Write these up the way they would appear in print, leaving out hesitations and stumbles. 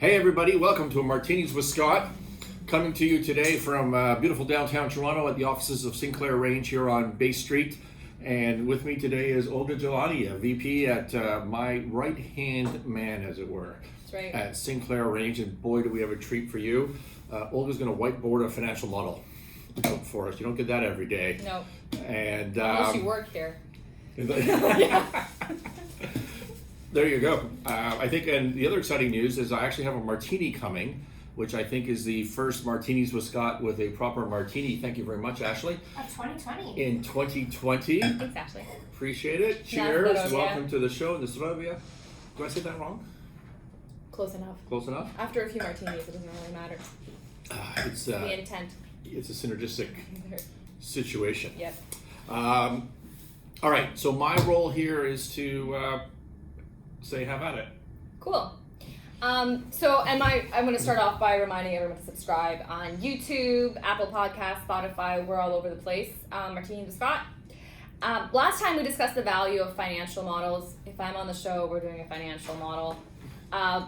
Hey everybody, welcome to Martinis with Scott. Coming to you today from beautiful downtown Toronto at the offices of Sinclair Range here on Bay Street. And with me today is Olga Jilani, a VP at my right-hand man, as it were. That's right. At Sinclair Range, and boy, do we have a treat for you. Olga's going to whiteboard a financial model for us. You don't get that every day. No. And unless you work here. Yeah. There you go. I think, and the other exciting news is I actually have a martini coming, which I think is the first Martinis with Scott with a proper martini. Thank you very much, Ashley. Of 2020. In 2020. Thanks, Ashley. Appreciate it. Cheers. Welcome to the show. Zdravia. Do I say that wrong? Close enough. Close enough? After a few martinis, it doesn't really matter. It's the intent. It's a synergistic situation. Yep. All right. So my role here is to say, have at it. Cool. I'm going to start off by reminding everyone to subscribe on YouTube, Apple Podcasts, Spotify. We're all over the place. Martini with Scott. Last time we discussed the value of financial models. If I'm on the show, we're doing a financial model.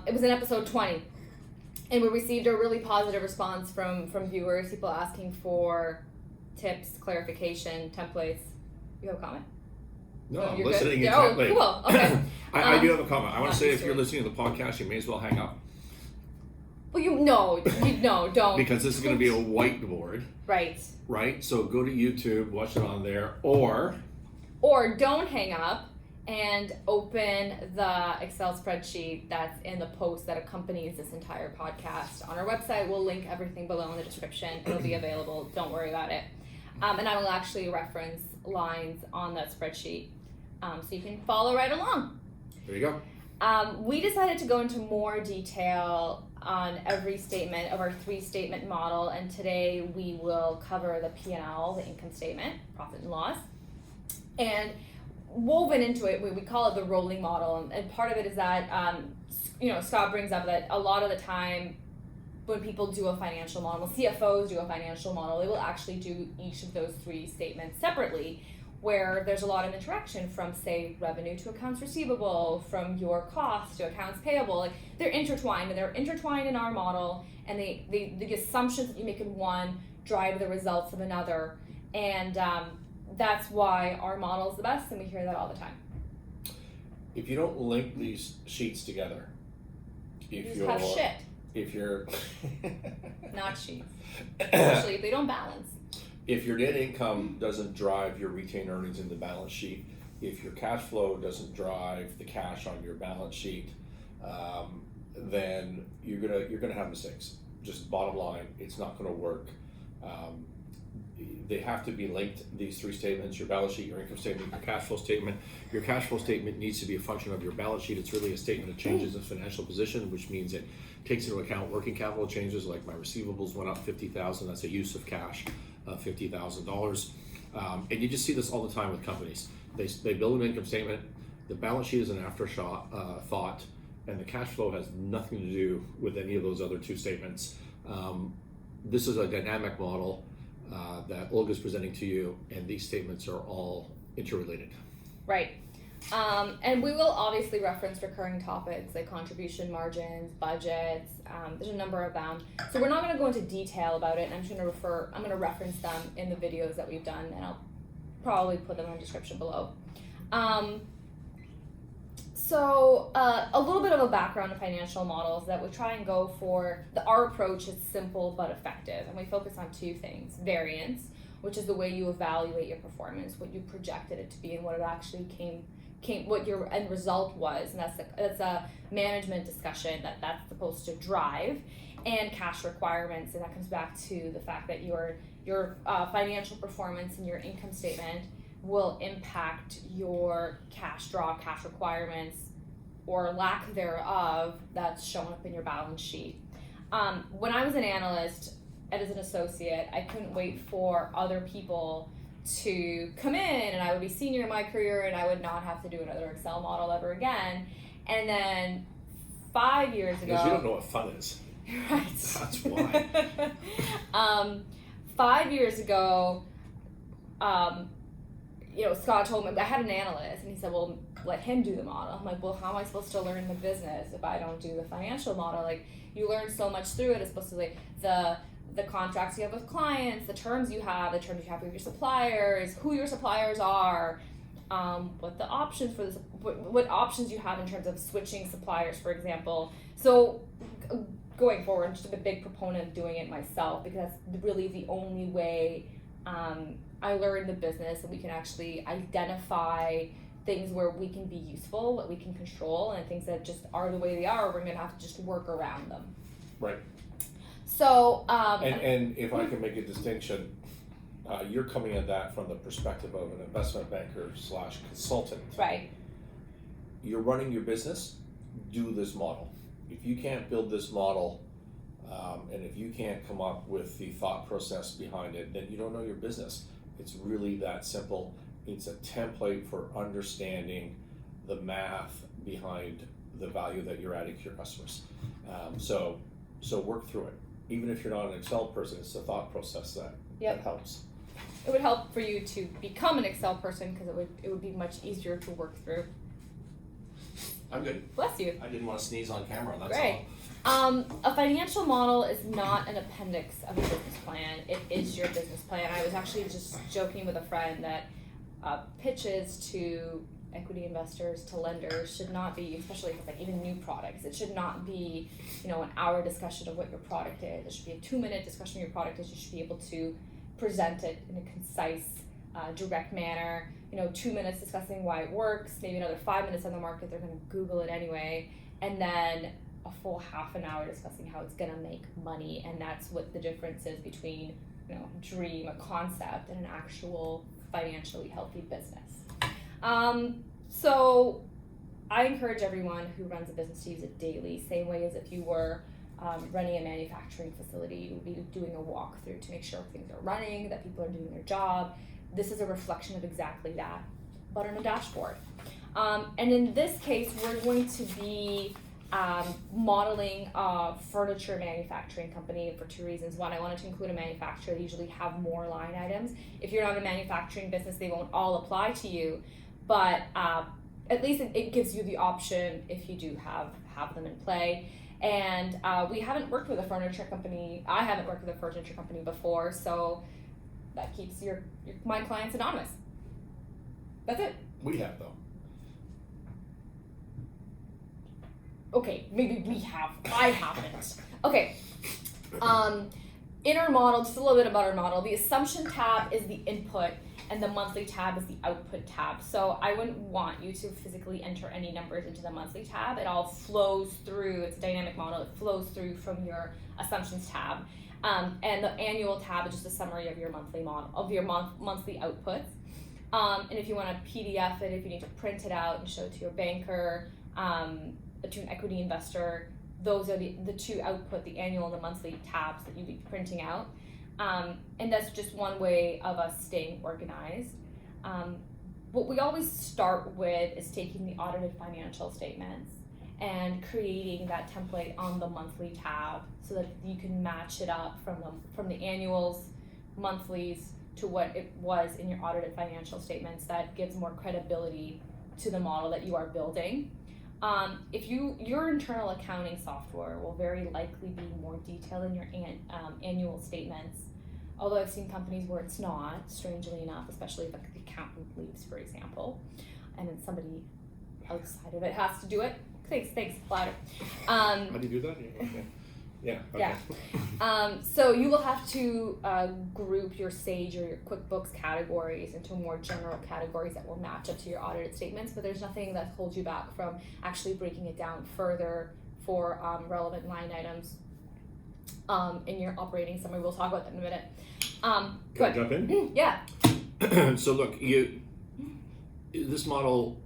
It was in episode 20. And we received a really positive response from viewers, people asking for tips, clarification, templates. You have a comment? No, Oh, I'm you're listening good? intently. Oh, cool. Okay. I do have a comment. I want to say if sure. you're listening to the podcast, you may as well hang up. Well, don't. Because this is going to be a whiteboard. Right. Right? So go to YouTube, watch it on there, or don't hang up and open the Excel spreadsheet that's in the post that accompanies this entire podcast. On our website, we'll link everything below in the description. It'll be available. Don't worry about it. And I will actually reference lines on that spreadsheet so you can follow right along. there you go. We decided to go into more detail on every statement of our three-statement model, and today we will cover the P&L, the income statement, profit and loss. And woven into it, we call it the rolling model, and part of it is that, Scott brings up that a lot of the time when people do a financial model, CFOs do a financial model, they will actually do each of those three statements separately, where there's a lot of interaction from, say, revenue to accounts receivable, from your cost to accounts payable. Like, they're intertwined, and they're intertwined in our model, and the assumptions that you make in one drive the results of another, and that's why our model is the best, and we hear that all the time. If you don't link these sheets together, You just have shit, if you're not sheets, especially if they don't balance. if your net income doesn't drive your retained earnings in the balance sheet, if your cash flow doesn't drive the cash on your balance sheet, then you're gonna have mistakes. Just bottom line, it's not gonna work. They have to be linked, these three statements: your balance sheet, your income statement, your cash flow statement. Your cash flow statement needs to be a function of your balance sheet. It's really a statement of changes in financial position, which means it takes into account working capital changes, like my receivables went up $50,000. That's a use of cash of $50,000. And you just see this all the time with companies. They build an income statement, the balance sheet is an thought, and the cash flow has nothing to do with any of those other two statements. This is a dynamic model that Olga's presenting to you, and these statements are all interrelated. Right. And we will obviously reference recurring topics like contribution margins, budgets. There's a number of them. So we're not going to go into detail about it, and I'm just going to reference them in the videos that we've done, and I'll probably put them in the description below. So a little bit of a background of financial models that we try and go for. Our approach is simple but effective, and we focus on two things: variance, which is the way you evaluate your performance, what you projected it to be, and what it actually what your end result was, and that's a management discussion that's supposed to drive, and cash requirements, and that comes back to the fact that your financial performance and your income statement will impact your cash draw, cash requirements, or lack thereof that's shown up in your balance sheet. When I was an analyst and as an associate, I couldn't wait for other people to come in, and I would be senior in my career, and I would not have to do another Excel model ever again. And then 5 years ago... Because you don't know what fun is. Right. That's why. 5 years ago, Scott told me, I had an analyst, and he said, well, let him do the model. I'm like, well, how am I supposed to learn the business if I don't do the financial model? Like, you learn so much through it. It's supposed to, like, the contracts you have with clients, the terms you have with your suppliers, who your suppliers are, what the options for this, what options you have in terms of switching suppliers, for example. So going forward, I'm just a big proponent of doing it myself, because that's really the only way I learn the business, and we can actually identify things where we can be useful, what we can control, and things that just are the way they are, we're going to have to just work around them. Right. So, and if I can make a distinction, you're coming at that from the perspective of an investment banker / consultant. Right. You're running your business, do this model. If you can't build this model, and if you can't come up with the thought process behind it, then you don't know your business. It's really that simple. It's a template for understanding the math behind the value that you're adding to your customers. So work through it. Even if you're not an Excel person, it's the thought process that helps. It would help for you to become an Excel person, because it would be much easier to work through. I'm good. Bless you. I didn't want to sneeze on camera, that's Great. A financial model is not an appendix of a business plan. It is your business plan. I was actually just joking with a friend that pitches to equity investors, to lenders, should not be, especially with like even new products, it should not be, an hour discussion of what your product is. It should be a 2-minute discussion of your product. You should be able to present it in a concise, direct manner. 2 minutes discussing why it works, maybe another 5 minutes on the market, they're going to Google it anyway, and then a full half an hour discussing how it's going to make money. And that's what the difference is between, dream, a concept, and an actual financially healthy business. So I encourage everyone who runs a business to use it daily, same way as if you were running a manufacturing facility. You would be doing a walkthrough to make sure things are running, that people are doing their job. This is a reflection of exactly that, but on a dashboard. And in this case, we're going to be modeling a furniture manufacturing company for 2 reasons. One, I wanted to include a manufacturer. They usually have more line items. If you're not a manufacturing business, they won't all apply to you, but at least it gives you the option if you do have them in play. And we haven't worked with a furniture company. I haven't worked with a furniture company before, so that keeps my clients anonymous. That's it. We have, though. Okay, maybe we have. I haven't. Okay. In our model, just a little bit about our model. The assumption tab is the input, and the monthly tab is the output tab. So I wouldn't want you to physically enter any numbers into the monthly tab. It all flows through. It's a dynamic model. It flows through from your assumptions tab. And the annual tab is just a summary of your monthly model, of your monthly outputs. And if you want to PDF it, if you need to print it out and show it to your banker, to an equity investor, those are the two output, the annual and the monthly tabs that you'd be printing out. And that's just one way of us staying organized. What we always start with is taking the audited financial statements and creating that template on the monthly tab so that you can match it up from the annuals, monthlies, to what it was in your audited financial statements. That gives more credibility to the model that you are building. If your internal accounting software will very likely be more detailed in your annual statements, although I've seen companies where it's not, strangely enough, especially if the accountant leaves, for example, and then somebody outside of it has to do it. Thanks, louder. How do you do that? Yeah. Okay. Yeah. So you will have to group your Sage or your QuickBooks categories into more general categories that will match up to your audited statements, but there's nothing that holds you back from actually breaking it down further for relevant line items in your operating summary. We'll talk about that in a minute. Can I jump in? Yeah. So look, this model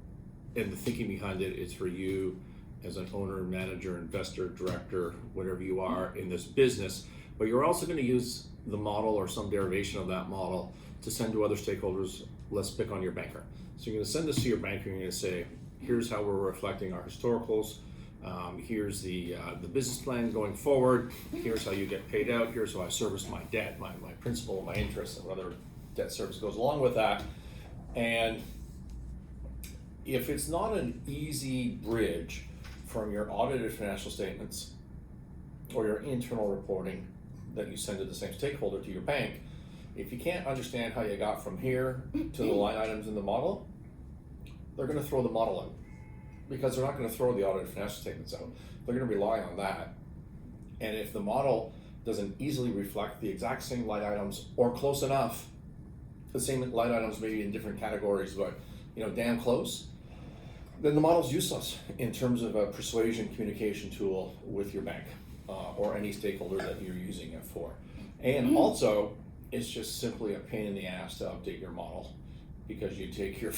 and the thinking behind it is for you as an owner, manager, investor, director, whatever you are in this business, but you're also going to use the model or some derivation of that model to send to other stakeholders. Let's pick on your banker. So you're going to send this to your banker and you're going to say, here's how we're reflecting our historicals. Here's the business plan going forward. Here's how you get paid out. Here's how I service my debt, my principal, my interest, and whether debt service goes along with that. And if it's not an easy bridge from your audited financial statements or your internal reporting that you send to the same stakeholder to your bank, if you can't understand how you got from here to the line items in the model, they're going to throw the model out, because they're not going to throw the audited financial statements out. They're going to rely on that. And if the model doesn't easily reflect the exact same line items or close enough, the same line items maybe in different categories, but damn close, then the model's useless in terms of a persuasion communication tool with your bank or any stakeholder that you're using it for. And also, it's just simply a pain in the ass to update your model, because you take your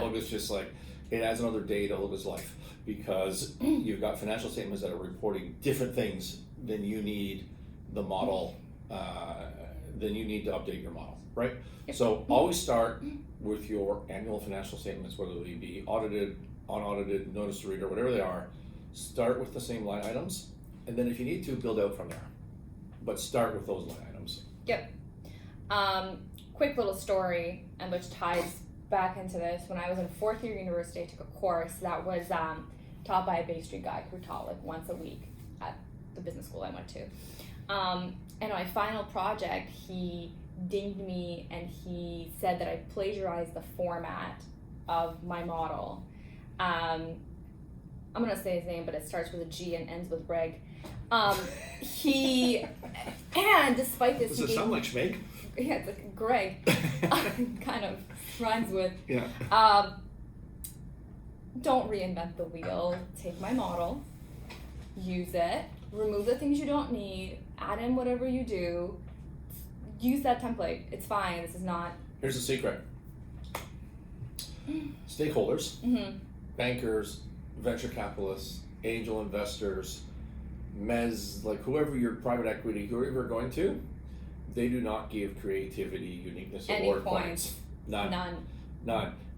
Olga's just like, it adds another day to Olga's life, because you've got financial statements that are reporting different things than you need the model, then you need to update your model, right? Yep. So always start with your annual financial statements, whether they be audited, unaudited, notice to read, or whatever they are. Start with the same line items, and then if you need to, build out from there. But start with those line items. Yep. Quick little story, and which ties back into this. When I was in fourth year university, I took a course that was taught by a Bay Street guy who taught like once a week at the business school I went to. And my final project, he dinged me and he said that I plagiarized the format of my model. I'm gonna say his name, but it starts with a G and ends with Greg. And despite this, does it sound like Schmeg? Yeah, it's like Greg. Kind of rhymes with. Yeah. Don't reinvent the wheel. Take my model, use it, remove the things you don't need, add in whatever you do. Use that template. It's fine. This is not. Here's the secret. Stakeholders, bankers, venture capitalists, angel investors, mezz, like whoever your private equity, whoever you're going to, they do not give creativity, uniqueness, Any award points. None.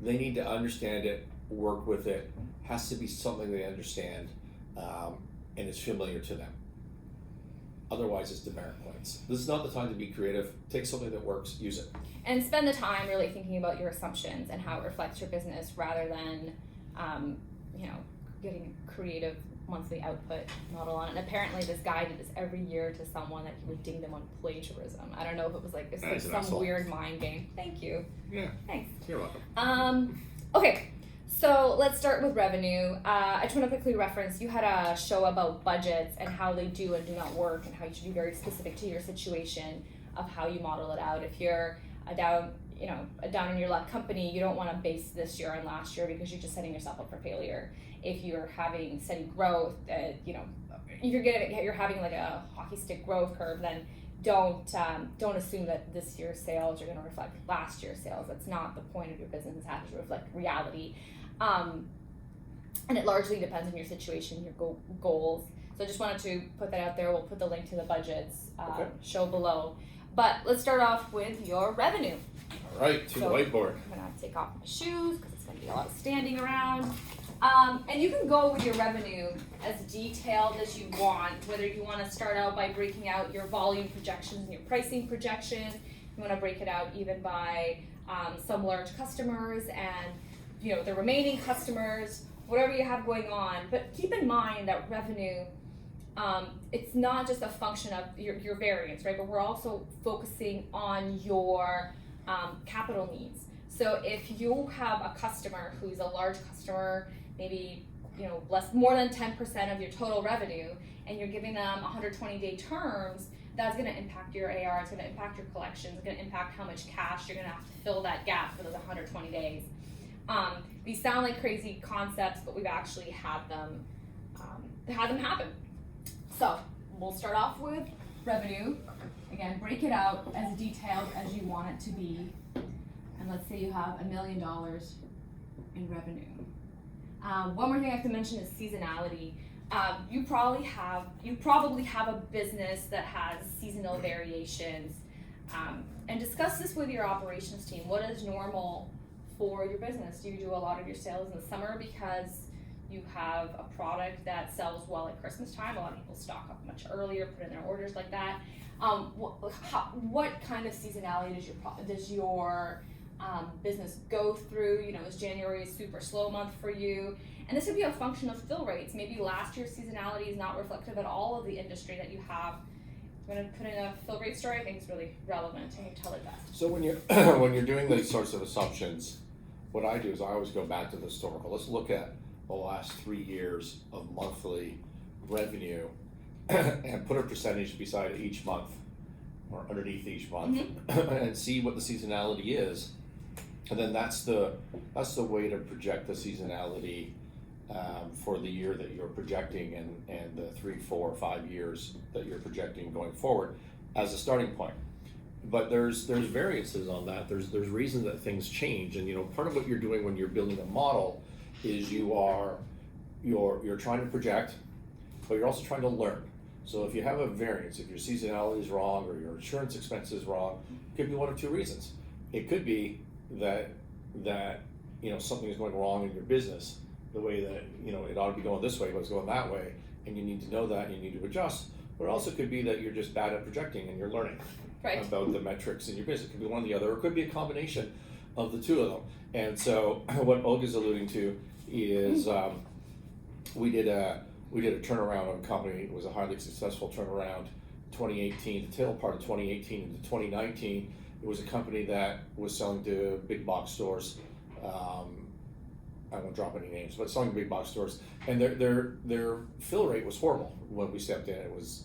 They need to understand it, work with it. Has to be something they understand, and is familiar to them. Otherwise, it's demerit points. This is not the time to be creative. Take something that works, use it. And spend the time really thinking about your assumptions and how it reflects your business, rather than, getting a creative monthly output model on it. And apparently this guy did this every year to someone that he would ding them on plagiarism. I don't know if it was like some weird mind game. Thank you. Yeah. Thanks. You're welcome. Okay. So let's start with revenue. I just want to quickly reference, you had a show about budgets and how they do and do not work, and how you should be very specific to your situation of how you model it out. If you're a down in your luck company, you don't want to base this year on last year, because you're just setting yourself up for failure. If you're having steady growth, you're having like a hockey stick growth curve, then don't assume that this year's sales are going to reflect last year's sales. That's not the point of your business. It has to reflect reality. And it largely depends on your situation, your goals. So I just wanted to put that out there. We'll put the link to the budgets show below. But let's start off with your revenue. All right, the whiteboard. I'm going to take off my shoes because it's going to be a lot of standing around. And you can go with your revenue as detailed as you want, whether you want to start out by breaking out your volume projections and your pricing projections. You want to break it out even by some large customers and the remaining customers, whatever you have going on. But keep in mind that revenue, it's not just a function of your variance, right? But we're also focusing on your capital needs. So if you have a customer who's a large customer, maybe more than 10% of your total revenue, and you're giving them 120-day terms, that's going to impact your AR. It's going to impact your collections. It's going to impact how much cash you're going to have to fill that gap for those 120 days. These sound like crazy concepts, but we've actually had them happen. So we'll start off with revenue. Again, break it out as detailed as you want it to be. And let's say you have $1 million in revenue. One more thing I have to mention is seasonality. You probably have a business that has seasonal variations. And discuss this with your operations team. What is normal for your business? Do you do a lot of your sales in the summer because you have a product that sells well at Christmas time? A lot of people stock up much earlier, put in their orders like that. What kind of seasonality does your business go through. Is January a super slow month for you? And this would be a function of fill rates. Maybe last year's seasonality is not reflective at all of the industry that you have. I'm going to put in a fill rate story. I think it's really relevant and you tell it best. So when you're when you're doing these sorts of assumptions, what I do is I always go back to the historical. Let's look at the last 3 years of monthly revenue and put a percentage beside each month or underneath each month and see what the seasonality is. And then that's the way to project the seasonality for the year that you're projecting and the 3, 4, 5 years that you're projecting going forward as a starting point. But there's variances on that. There's reasons that things change, and part of what you're doing when you're building a model is you're trying to project, but you're also trying to learn. So if you have a variance, if your seasonality is wrong or your insurance expense is wrong, it could be one of two reasons. It could be that something is going wrong in your business, the way that it ought to be going this way, but it's going that way, and you need to know that and you need to adjust. But it also could be that you're just bad at projecting and you're learning about the metrics in your business. It could be one or the other, or it could be a combination of the two of them. And so what Olga's alluding to is we did a turnaround on a company. It was a highly successful turnaround. 2018, the tail part of 2018 into 2019, it was a company that was selling to big box stores. I won't drop any names, but selling to big box stores, and their fill rate was horrible when we stepped in. It was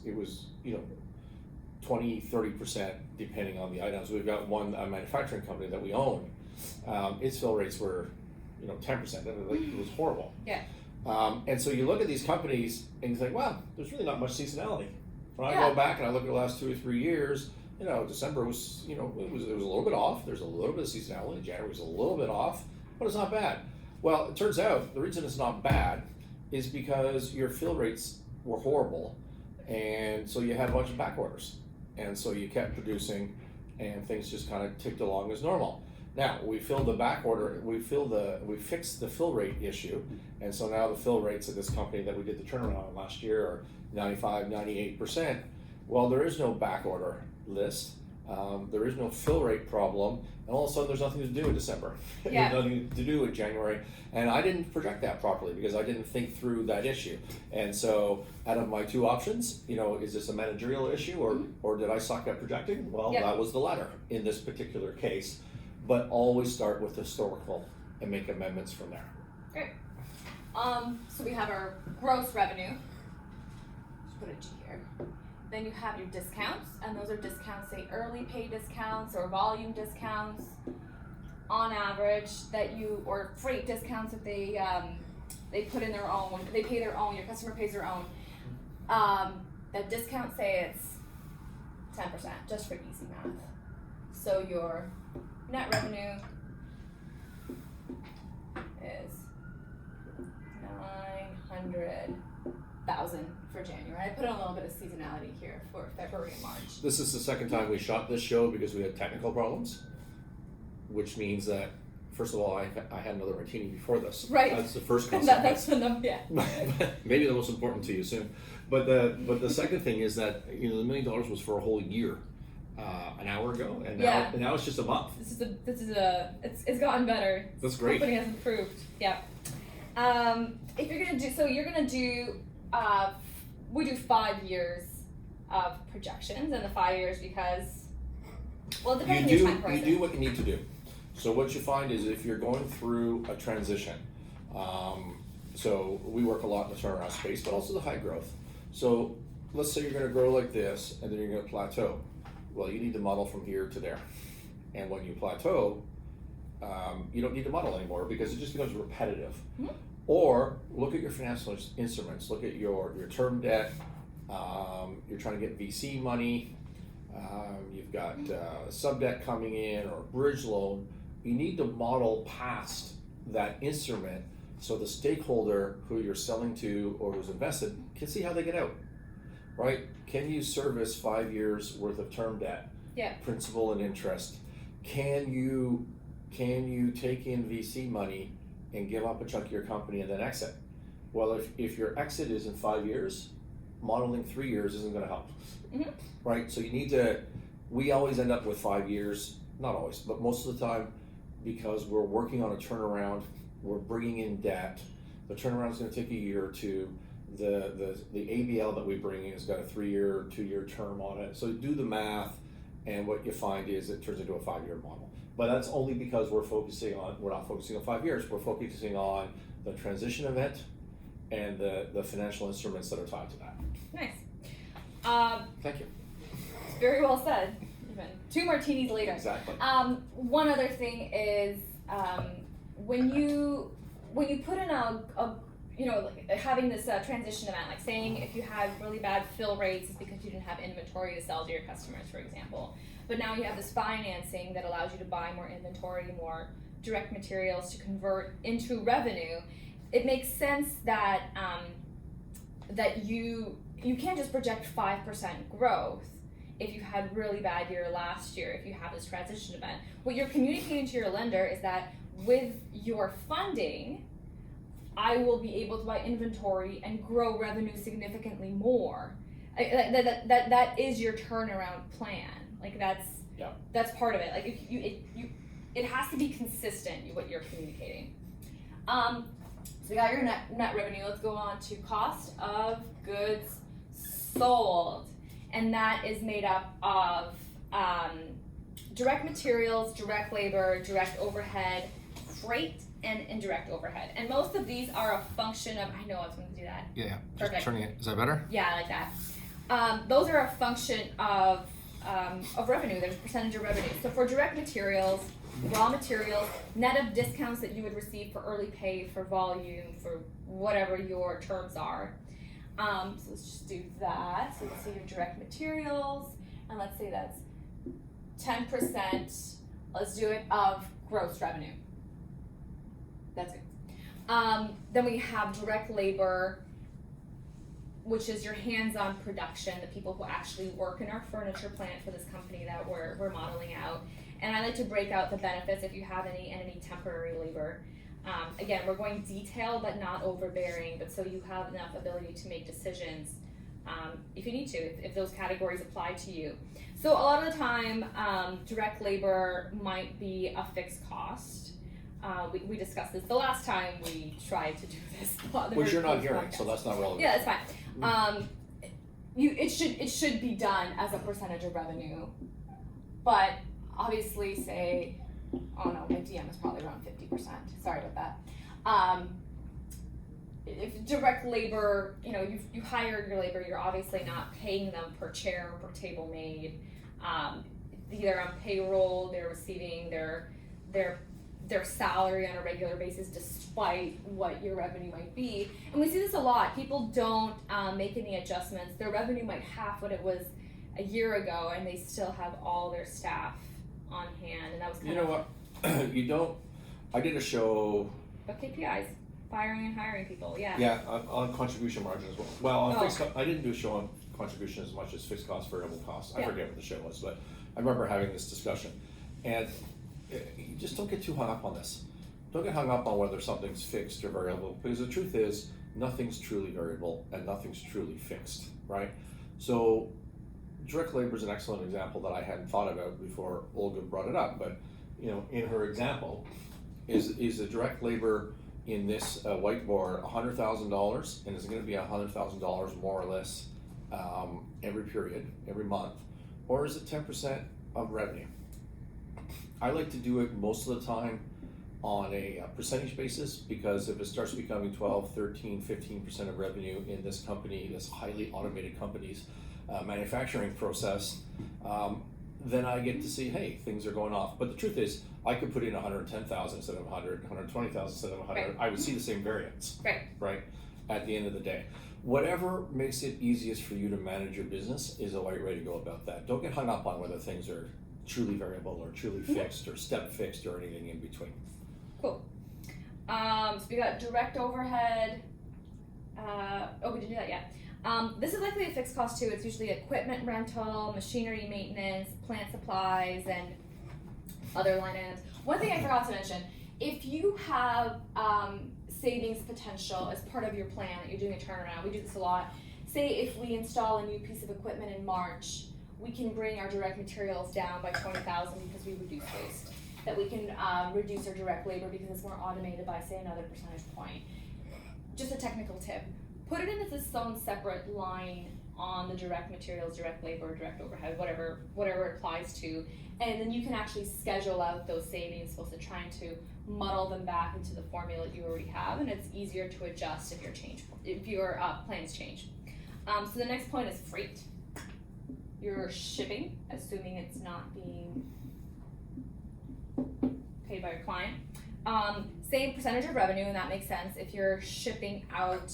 20-30% depending on the items. We've got a manufacturing company that we own. Its fill rates were 10%. It was horrible. Yeah. And so you look at these companies and you think, wow, there's really not much seasonality. When I go back and I look at the last 2 or 3 years, December was, it was a little bit off. There's a little bit of seasonality. January was a little bit off, but it's not bad. Well, it turns out the reason it's not bad is because your fill rates were horrible, and so you had a bunch of back orders, and so you kept producing, and things just kind of ticked along as normal. Now we filled the back order, we fixed the fill rate issue, and so now the fill rates of this company that we did the turnaround on last year are 95-98%. Well, there is no back order list, there is no fill rate problem, and all of a sudden there's nothing to do in December. There's nothing to do in January, and I didn't project that properly because I didn't think through that issue. And so out of my two options, is this a managerial issue or did I suck at projecting? Well, that was the latter in this particular case. But always start with historical and make amendments from there. Great. So we have our gross revenue. Just put a G here. Then you have your discounts, and those are discounts, say early pay discounts or volume discounts on average or freight discounts if they put in their own, they pay their own, your customer pays their own. That discount, say it's 10%, just for easy math. So your net revenue is 900,000 for January. I put in a little bit of seasonality here for February and March. This is the second time we shot this show because we had technical problems, which means that first of all I had another martini before this. Right. That's the first consequence. That's enough. Yeah. Maybe the most important to you soon. But the second thing is that the $1 million was for a whole year. An hour ago, and now it's just a month. It's gotten better. That's great. The company has improved. Yeah. If you're gonna do, we do 5 years of projections, and the 5 years because, well, it depends on your time horizon. You do what you need to do. So what you find is if you're going through a transition, so we work a lot in the turnaround space, but also the high growth. So let's say you're going to grow like this, and then you're going to plateau. Well, you need to model from here to there. And when you plateau, you don't need to model anymore because it just becomes repetitive. Mm-hmm. Or look at your financial instruments. Look at your term debt. You're trying to get VC money. You've got sub-debt coming in or a bridge loan. You need to model past that instrument so the stakeholder who you're selling to or who's invested can see how they get out. Right? Can you service 5 years worth of term debt? Yeah. Principal and interest. Can you take in VC money and give up a chunk of your company and then exit? Well, if your exit is in 5 years, modeling 3 years isn't going to help. Mm-hmm. Right? So we always end up with 5 years, not always, but most of the time, because we're working on a turnaround, we're bringing in debt. The turnaround is going to take a year or two. The ABL that we bring in has got a 3-year, 2-year term on it. So do the math, and what you find is it turns into a 5-year model. But that's only because we're not focusing on 5 years. We're focusing on the transition event and the financial instruments that are tied to that. Nice. Thank you. Very well said. Even 2 martinis later. Exactly. One other thing is when you put in having this transition event, like saying if you had really bad fill rates, it's because you didn't have inventory to sell to your customers, for example. But now you have this financing that allows you to buy more inventory, more direct materials to convert into revenue. It makes sense that that you can't just project 5% growth if you had really bad year last year, if you have this transition event. What you're communicating to your lender is that with your funding, I will be able to buy inventory and grow revenue significantly more. That is your turnaround plan. Like that's part of it. Like it has to be consistent what you're communicating. So we got your net revenue. Let's go on to cost of goods sold, and that is made up of direct materials, direct labor, direct overhead, freight, and indirect overhead. And most of these are a function of, I know I was going to do that. Yeah. Perfect. Just turning it. Is that better? Yeah, I like that. Those are a function of revenue. There's a percentage of revenue. So for direct materials, raw materials, net of discounts that you would receive for early pay, for volume, for whatever your terms are. So let's just do that. So let's say your direct materials, and let's say that's 10%, let's do it, of gross revenue. That's good. Then we have direct labor, which is your hands-on production, the people who actually work in our furniture plant for this company that we're modeling out. And I like to break out the benefits if you have any temporary labor. Again, we're going detailed but not overbearing, but so you have enough ability to make decisions if you need to, if those categories apply to you. So a lot of the time, direct labor might be a fixed cost. We discussed this the last time we tried to do this. Which you're not hearing, so that's not relevant. Yeah, that's fine. It should be done as a percentage of revenue, but obviously say, oh no, my DM is probably around 50%. Sorry about that. If direct labor, you hire your labor, you're obviously not paying them per chair or per table made. Either on payroll, they're receiving their salary on a regular basis despite what your revenue might be. And we see this a lot. People don't make any adjustments. Their revenue might half what it was a year ago, and they still have all their staff on hand. And that was kind of... You know what? I did a show... But KPIs, firing and hiring people, yeah. Yeah, on contribution margin as well. Well, on fixed cost, I didn't do a show on contribution as much as fixed cost, variable costs. I forget what the show was, but I remember having this discussion. And you just don't get too hung up on this. Don't get hung up on whether something's fixed or variable, because the truth is nothing's truly variable and nothing's truly fixed, right? So direct labor is an excellent example that I hadn't thought about before Olga brought it up, but in her example, is the direct labor in this whiteboard $100,000, and is it going to be $100,000 more or less every period, every month, or is it 10% of revenue? I like to do it most of the time on a percentage basis, because if it starts becoming 12, 13, 15% of revenue in this company, this highly automated company's manufacturing process, then I get to see, hey, things are going off. But the truth is, I could put in 110,000 instead of 100, 120,000 instead of 100. Right. I would see the same variance. Right. At the end of the day. Whatever makes it easiest for you to manage your business is the right way to go about that. Don't get hung up on whether things are truly variable or truly fixed or step fixed or anything in between. Cool. So we got direct overhead. We didn't do that yet. This is likely a fixed cost too. It's usually equipment rental, machinery maintenance, plant supplies, and other line items. One thing I forgot to mention, if you have savings potential as part of your plan that you're doing a turnaround, we do this a lot. Say if we install a new piece of equipment in March, we can bring our direct materials down by $20,000 because we reduce waste. that we can reduce our direct labor because it's more automated by, say, another percentage point. Just a technical tip. Put it in as its own separate line on the direct materials, direct labor, direct overhead, whatever it applies to, and then you can actually schedule out those savings opposed to trying to muddle them back into the formula you already have, and it's easier to adjust if your plans change. So the next point is freight. Your shipping, assuming it's not being paid by your client. Same percentage of revenue, and that makes sense. If you're shipping out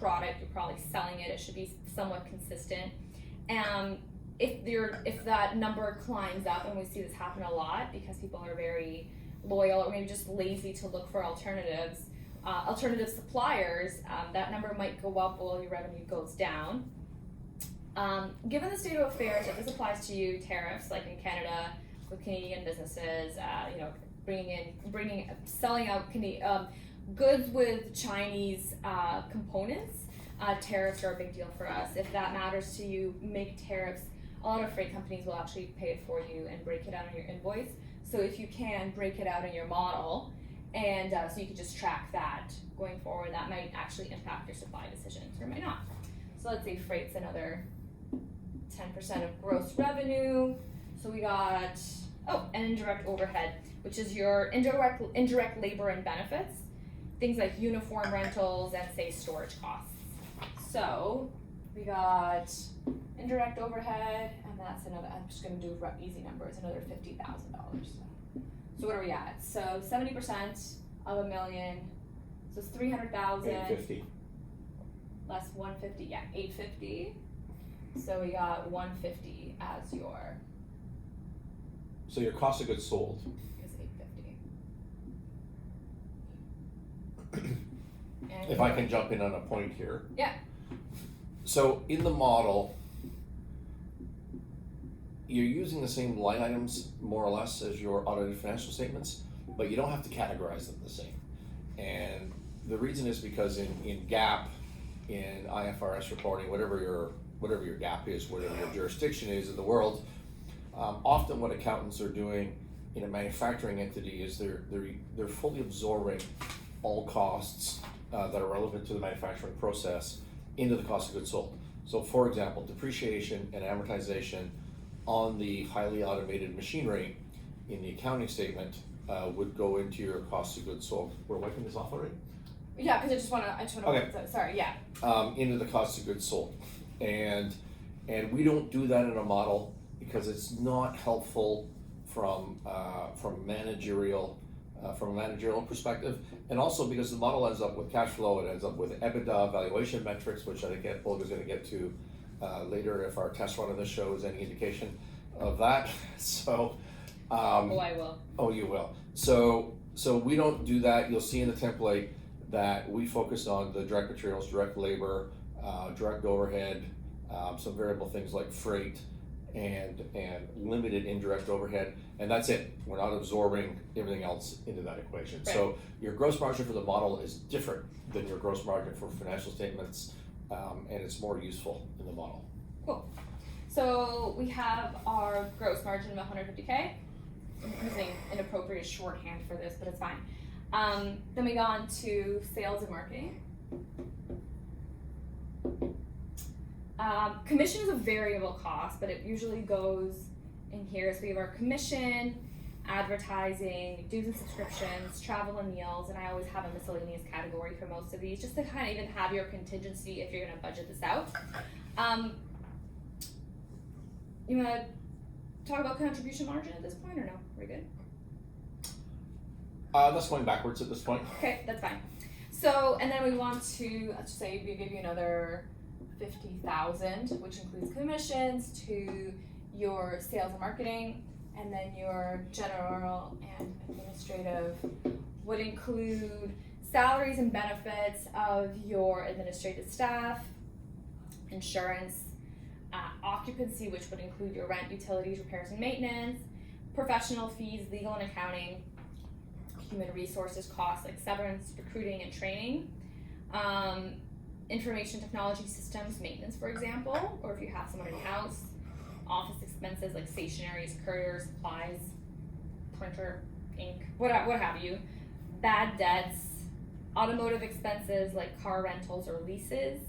product, you're probably selling it. It should be somewhat consistent. If that number climbs up, and we see this happen a lot because people are very loyal or maybe just lazy to look for alternatives, alternative suppliers, that number might go up while your revenue goes down. Given the state of affairs, if this applies to you, tariffs like in Canada with Canadian businesses, selling out goods with Chinese components, tariffs are a big deal for us. If that matters to you, make tariffs. A lot of freight companies will actually pay it for you and break it out on your invoice. So if you can, break it out in your model, and so you can just track that going forward. That might actually impact your supply decisions, or might not. So let's say freight's another 10% of gross revenue. So we got, and indirect overhead, which is your indirect labor and benefits, things like uniform rentals and, say, storage costs. So we got indirect overhead, and that's another, I'm just going to do easy numbers, another $50,000. So what are we at? So 70% of $1 million, so it's 300,000. 850. Less 150, yeah, 850. So we got 150 as your. So your cost of goods sold. Is 850. If I can jump in on a point here. Yeah. So in the model, you're using the same line items more or less as your audited financial statements, but you don't have to categorize them the same. And the reason is because in GAAP, in IFRS reporting, whatever your GAAP is, whatever your jurisdiction is in the world, often what accountants are doing in a manufacturing entity is they're fully absorbing all costs that are relevant to the manufacturing process into the cost of goods sold. So for example, depreciation and amortization on the highly automated machinery in the accounting statement would go into your cost of goods sold. We're wiping this off already? Yeah, because I just want to. Okay. Sorry. Yeah. Into the cost of goods sold, and we don't do that in a model because it's not helpful from managerial from a managerial perspective, and also because the model ends up with cash flow, it ends up with EBITDA, valuation metrics, which I think Olga's going to get to later if our test run of this shows any indication of that. So. I will. Oh, you will. So we don't do that. You'll see in the template that we focus on the direct materials, direct labor, direct overhead, some variable things like freight, and limited indirect overhead, and that's it. We're not absorbing everything else into that equation. Right. So your gross margin for the model is different than your gross margin for financial statements, and it's more useful in the model. Cool. So we have our gross margin of 150K. I'm using inappropriate shorthand for this, but it's fine. Then we go on to sales and marketing. Commission is a variable cost, but it usually goes in here. So we have our commission, advertising, dues and subscriptions, travel and meals, and I always have a miscellaneous category for most of these, just to kind of even have your contingency if you're going to budget this out. You want to talk about contribution margin at this point, or no? We're good? That's going backwards at this point. Okay, that's fine. So, and then we want to, let's just say we give you another 50,000, which includes commissions to your sales and marketing, and then your general and administrative would include salaries and benefits of your administrative staff, insurance, occupancy, which would include your rent, utilities, repairs and maintenance, professional fees, legal and accounting, human resources costs like severance, recruiting and training, information technology systems maintenance, for example, or if you have someone in-house, office expenses like stationaries, couriers, supplies, printer, ink, what have you. Bad debts, automotive expenses like car rentals or leases,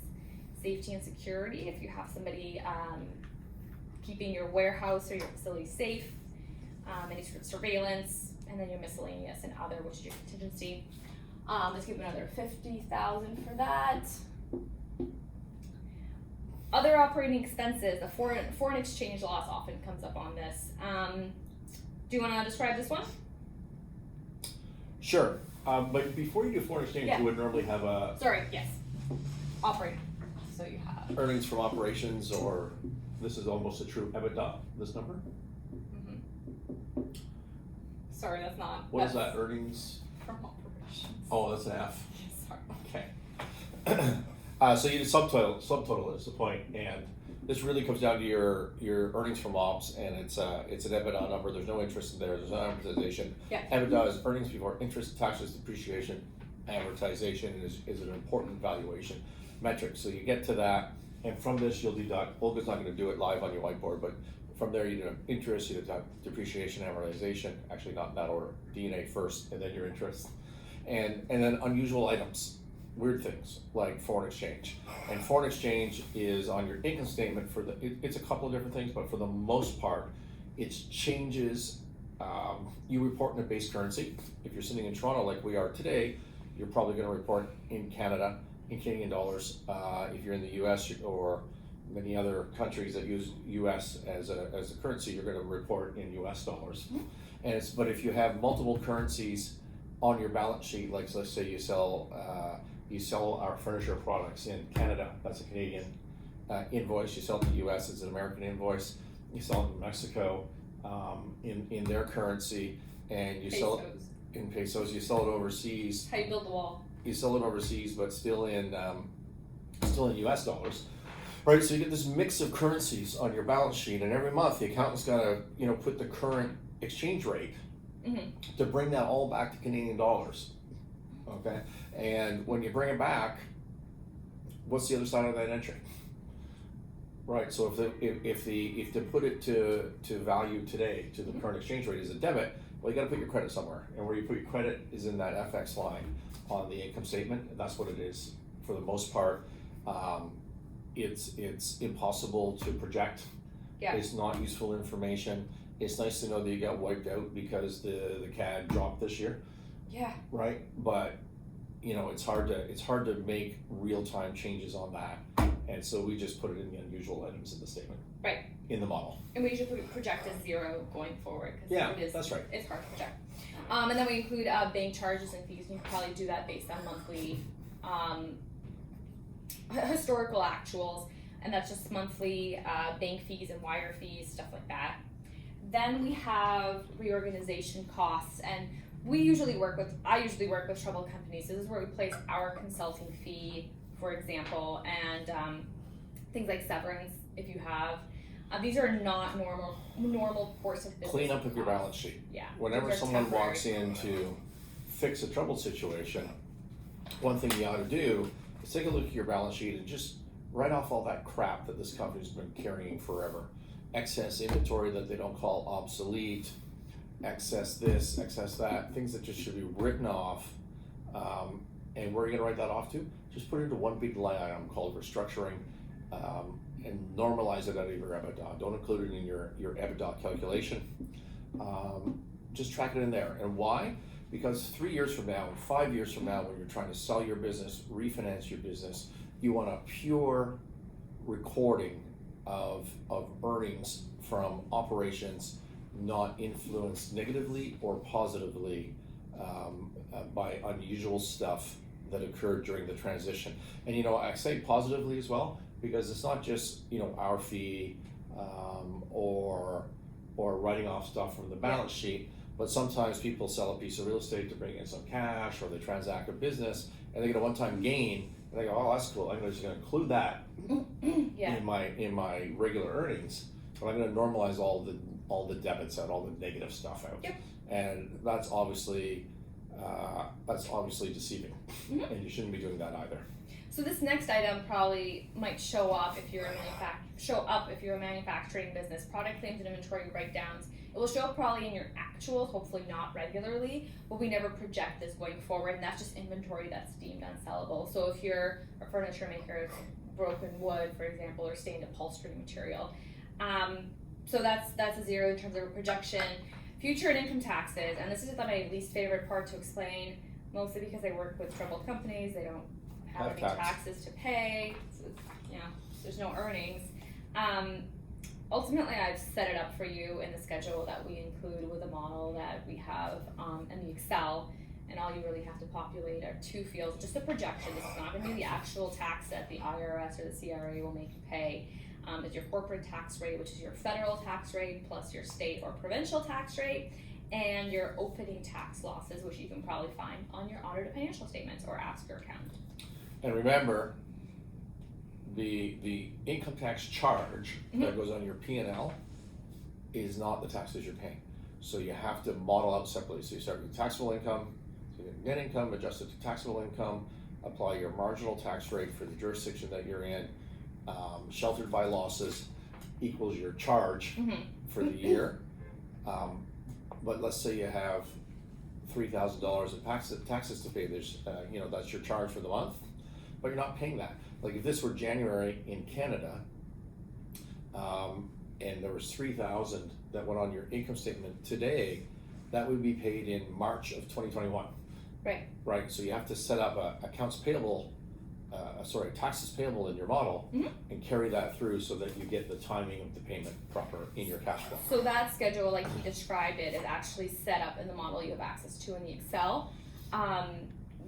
safety and security if you have somebody keeping your warehouse or your facility safe, any sort of surveillance, and then your miscellaneous and other, which is your contingency. Let's give another $50,000 for that. Other operating expenses, the foreign exchange loss often comes up on this. Do you want to describe this one? Sure, but before you do foreign exchange, Yeah. you would normally have a Sorry, yes. Operating. So you have. earnings from operations, or this is almost a true EBITDA, this number? Sorry, that's not. What is that, earnings? From operations. Oh, that's an F. Sorry. Okay. So you subtotal is the point, and this really comes down to your earnings from ops, and it's an EBITDA number. There's no interest in there. There's no amortization. Yeah. EBITDA is earnings before interest, taxes, depreciation, amortization is an important valuation metric. So you get to that, and from this you'll deduct. Olga's not going to do it live on your whiteboard, but from there you deduct interest, you deduct depreciation, amortization. Actually, not in that order. D&A first, and then your interest, and then unusual items. Weird things like foreign exchange, and foreign exchange is on your income statement for it's a couple of different things, but for the most part it's changes. You report in a base currency. If you're sitting in Toronto like we are today, you're probably going to report in Canada in Canadian dollars. If you're in the US or many other countries that use US as a currency, you're going to report in US dollars. And but if you have multiple currencies on your balance sheet, like let's say you sell our furniture products in Canada, that's a Canadian invoice. You sell it to the US, it's an American invoice. You sell it in Mexico in their currency, and you sell it in pesos. You sell it overseas. How you build the wall. You sell it overseas, but still in US dollars, right? So you get this mix of currencies on your balance sheet, and every month the accountant's got to put the current exchange rate to bring that all back to Canadian dollars. Okay, and when you bring it back, what's the other side of that entry? Right. So if they put it to value today to the current exchange rate as a debit, well, you got to put your credit somewhere, and where you put your credit is in that FX line on the income statement. And that's what it is for the most part. It's impossible to project. Yeah. It's not useful information. It's nice to know that you got wiped out because the CAD dropped this year. Yeah. Right, but it's hard to make real-time changes on that, and so we just put it in the unusual items in the statement. Right. In the model. And we usually project as zero going forward because that's right. It's hard to project. And then we include bank charges and fees. You can probably do that based on monthly historical actuals, and that's just monthly bank fees and wire fees, stuff like that. Then we have reorganization costs, and I usually work with troubled companies. This is where we place our consulting fee, for example, and things like severance if you have. These are not normal course of business. Clean up of your balance sheet. Yeah. Whenever someone walks in to fix a troubled situation, one thing you ought to do is take a look at your balance sheet and just write off all that crap that this company's been carrying forever. Excess inventory that they don't call obsolete, excess this, excess that, things that just should be written off. And where are you going to write that off to? Just put it into one big line item called restructuring, and normalize it out of your EBITDA. Don't include it in your EBITDA calculation. Just track it in there. And why? Because 3 years from now, 5 years from now, when you're trying to sell your business, refinance your business, you want a pure recording of earnings from operations, not influenced negatively or positively by unusual stuff that occurred during the transition. And I say positively as well, because it's not just our fee or writing off stuff from the balance sheet, but sometimes people sell a piece of real estate to bring in some cash, or they transact a business and they get a one-time gain, and they go, oh, that's cool, I'm just going to include that in my regular earnings, but I'm going to normalize all the debits out, all the negative stuff out. Yep. And that's obviously deceiving, and you shouldn't be doing that either. So this next item probably might show up if you're a manufacturing business. Product claims and inventory write-downs. It will show up probably in your actuals, hopefully not regularly, but we never project this going forward, and that's just inventory that's deemed unsellable. So if you're a furniture maker, broken wood, for example, or stained upholstery material. So that's a 0 in terms of a projection. Future and income taxes, and this is my least favorite part to explain, mostly because I work with troubled companies. They don't have any taxes to pay, so there's no earnings. Ultimately, I've set it up for you in the schedule that we include with a model that we have in the Excel, and all you really have to populate are 2 fields, just a projection. This is not going to be the actual tax that the IRS or the CRA will make you pay. It's your corporate tax rate, which is your federal tax rate, plus your state or provincial tax rate, and your opening tax losses, which you can probably find on your audited financial statements or ask your accountant. And remember, the income tax charge that goes on your P&L is not the taxes you're paying. So you have to model out separately. So you start with taxable income, so you get net income adjusted to taxable income, apply your marginal tax rate for the jurisdiction that you're in, sheltered by losses equals your charge for the year. But let's say you have $3,000 in taxes to pay. There's, that's your charge for the month, but you're not paying that. Like if this were January in Canada, and there was $3,000 that went on your income statement today, that would be paid in March of 2021. Right. Right. So you have to set up taxes payable in your model and carry that through so that you get the timing of the payment proper in your cash flow. So that schedule, like you described it, is actually set up in the model you have access to in the Excel.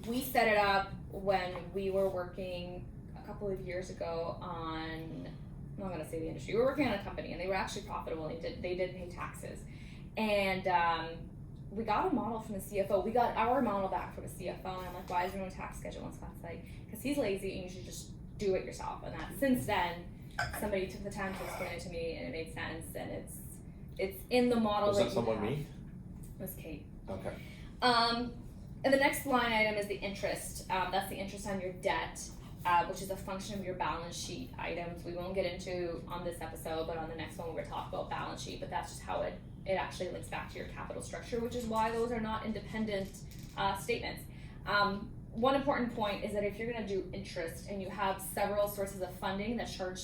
We set it up when we were working a couple of years ago on, I'm not going to say the industry, we were working on a company and they were actually profitable and they did pay taxes. And we got a model from the CFO. We got our model back from the CFO, and I'm like, why is there no tax schedule? And Scott's like, because he's lazy and you should just do it yourself. And that since then, somebody took the time to explain it to me and it made sense, and it's in the model. Was that someone me? It was Kate. Okay. And the next line item is the interest. That's the interest on your debt, which is a function of your balance sheet items. We won't get into on this episode, but on the next one we're going to talk about balance sheet, but that's just how it actually links back to your capital structure, which is why those are not independent statements. One important point is that if you're going to do interest and you have several sources of funding that charge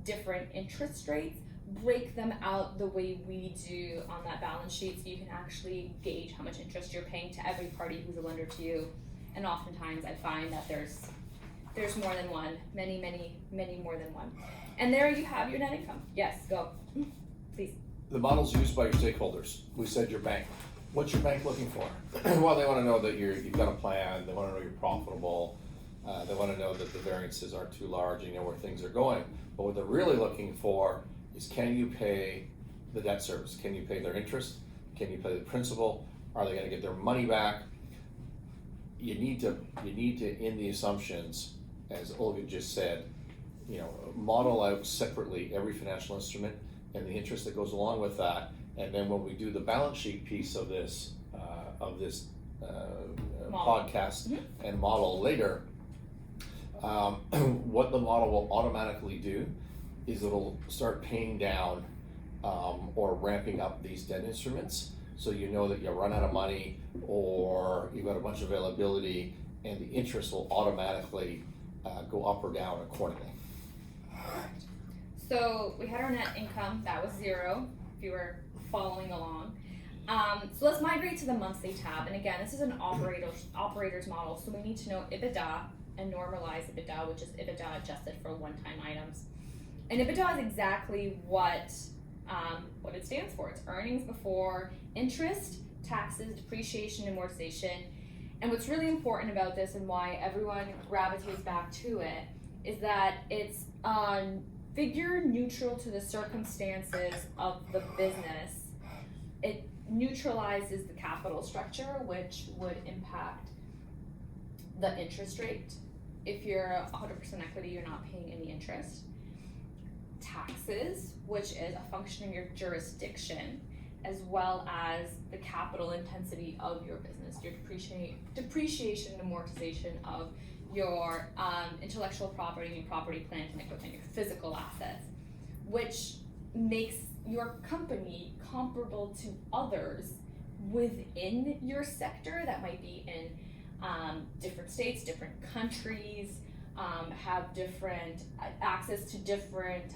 different interest rates, break them out the way we do on that balance sheet so you can actually gauge how much interest you're paying to every party who's a lender to you. And oftentimes I find that there's more than one, many more than one. And there you have your net income. Yes, go, please. The model's used by your stakeholders. We said your bank. What's your bank looking for? Well, they want to know that you've got a plan. They want to know you're profitable. They want to know that the variances aren't too large. You know where things are going. But what they're really looking for is, can you pay the debt service? Can you pay their interest? Can you pay the principal? Are they going to get their money back? You need to, in the assumptions, as Olga just said, model out separately every financial instrument and the interest that goes along with that. And then when we do the balance sheet piece of this podcast and model later, what the model will automatically do is it'll start paying down or ramping up these debt instruments, so you know that you run out of money or you've got a bunch of availability, and the interest will automatically go up or down accordingly. So we had our net income, that was 0, if you were following along. So let's migrate to the monthly tab, and again, this is an operator's model, so we need to know EBITDA and normalized EBITDA, which is EBITDA adjusted for one-time items. And EBITDA is exactly what it stands for. It's earnings before interest, taxes, depreciation, amortization. And what's really important about this and why everyone gravitates back to it is that it's figure neutral to the circumstances of the business. It neutralizes the capital structure, which would impact the interest rate. If you're 100% equity, you're not paying any interest. Taxes, which is a function of your jurisdiction, as well as the capital intensity of your business, your depreciation and amortization of your intellectual property, your property, plant, and equipment, your physical assets, which makes your company comparable to others within your sector that might be in different states, different countries, have different access to different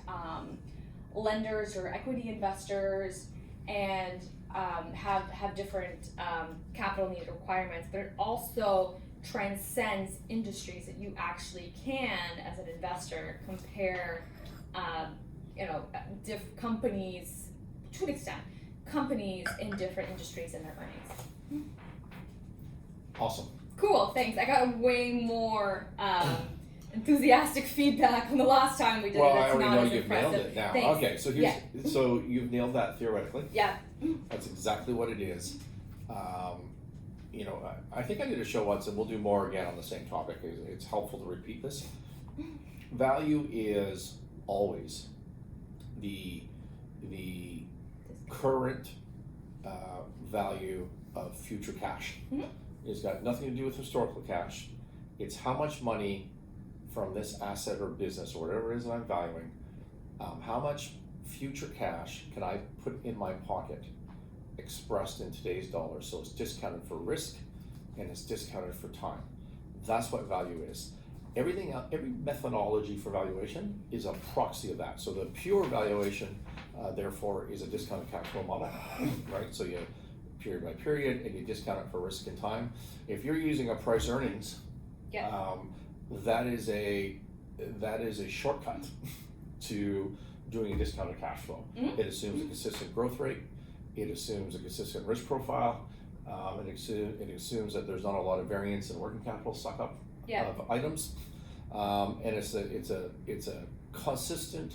lenders or equity investors, and have different capital need requirements, but it also transcends industries that you actually can, as an investor, compare companies, to an extent, companies in different industries and their earnings. Awesome. Cool, thanks. I got way more enthusiastic feedback on the last time we did it. Well, I It's already not know as you've impressive. nailed it now. Thanks. Okay, so here's so you've nailed that theoretically. Yeah. That's exactly what it is. I think I did a show once, and we'll do more again on the same topic. It's helpful to repeat this. Value is always the current value of future cash. Mm-hmm. It's got nothing to do with historical cash. It's how much money from this asset or business or whatever it is that I'm valuing, how much future cash can I put in my pocket expressed in today's dollars. So it's discounted for risk and it's discounted for time. That's what value is. Everything else, every methodology for valuation is a proxy of that. So the pure valuation, therefore, is a discounted cash flow model, right? So you period by period, and you discount it for risk and time. If you're using a price earnings, that is a shortcut to doing a discounted cash flow. Mm-hmm. It assumes a consistent growth rate. It assumes a consistent risk profile. It assumes that there's not a lot of variance in working capital suck up of items, and it's a consistent